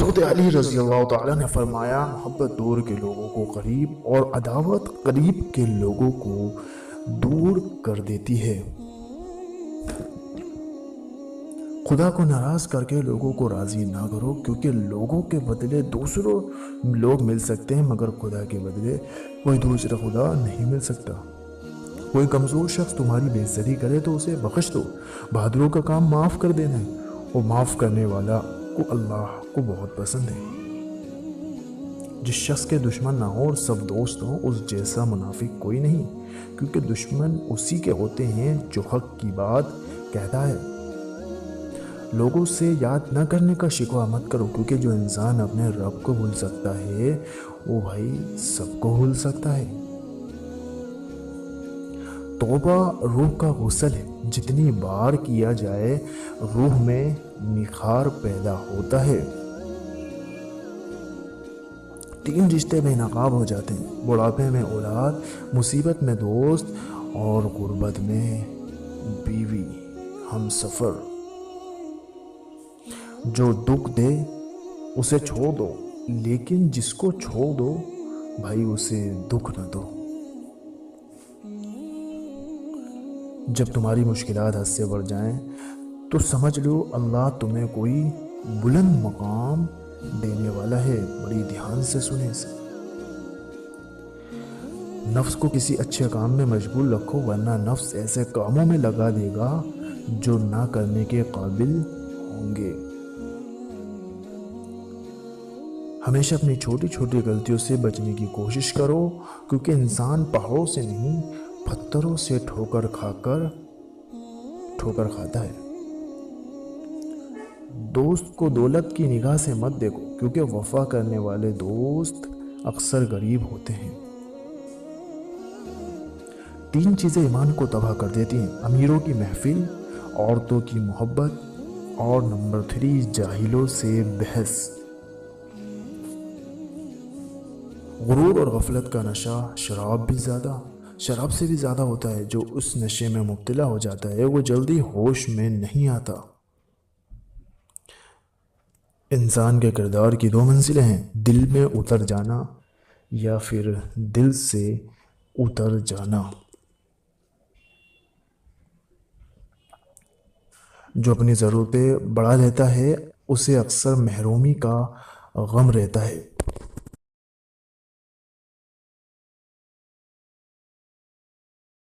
حضرت علی رضی اللہ تعالیٰ نے فرمایا، محبت دور کے لوگوں کو قریب اور عداوت قریب کے لوگوں کو دور کر دیتی ہے۔ خدا کو ناراض کر کے لوگوں کو راضی نہ کرو، کیونکہ لوگوں کے بدلے دوسروں لوگ مل سکتے ہیں، مگر خدا کے بدلے کوئی دوسرا خدا نہیں مل سکتا۔ کوئی کمزور شخص تمہاری بے عزتی کرے تو اسے بخش دو۔ بہادروں کا کام معاف کر دینا ہے، اور معاف کرنے والا کو اللہ کو بہت پسند ہے۔ جس شخص کے دشمن نہ ہو اور سب دوست ہوں، اس جیسا منافق کوئی نہیں، کیونکہ دشمن اسی کے ہوتے ہیں جو حق کی بات کہتا ہے۔ لوگوں سے یاد نہ کرنے کا شکوہ مت کرو، کیونکہ جو انسان اپنے رب کو بھول سکتا ہے وہ بھائی سب کو بھول سکتا ہے۔ توبہ روح کا غسل ہے، جتنی بار کیا جائے روح میں نکھار پیدا ہوتا ہے۔ 3 رشتے بے نقاب ہو جاتے ہیں، بڑھاپے میں اولاد، مصیبت میں دوست، اور غربت میں بیوی ہم سفر۔ جو دکھ دے اسے چھوڑ دو، لیکن جس کو چھوڑ دو بھائی اسے دکھ نہ دو۔ جب تمہاری مشکلات حد سے بڑھ جائیں تو سمجھ لو اللہ تمہیں کوئی بلند مقام دینے والا ہے۔ بڑی دھیان سے سنیں اسے۔ نفس کو کسی اچھے کام میں مشغول رکھو، ورنہ نفس ایسے کاموں میں لگا دے گا جو نہ کرنے کے قابل ہوں گے۔ ہمیشہ اپنی چھوٹی چھوٹی غلطیوں سے بچنے کی کوشش کرو، کیونکہ انسان پہاڑوں سے نہیں پتھروں سے ٹھوکر کھاتا ہے۔ دوست کو دولت کی نگاہ سے مت دیکھو، کیونکہ وفا کرنے والے دوست اکثر غریب ہوتے ہیں۔ 3 چیزیں ایمان کو تباہ کر دیتی ہیں: امیروں کی محفل، عورتوں کی محبت، اور نمبر 3 جاہلوں سے بحث۔ غرور اور غفلت کا نشہ شراب سے بھی زیادہ ہوتا ہے۔ جو اس نشے میں مبتلا ہو جاتا ہے وہ جلدی ہوش میں نہیں آتا۔ انسان کے کردار کی 2 منزلیں ہیں: دل میں اتر جانا یا پھر دل سے اتر جانا۔ جو اپنی ضرورتیں بڑھا لیتا ہے اسے اکثر محرومی کا غم رہتا ہے۔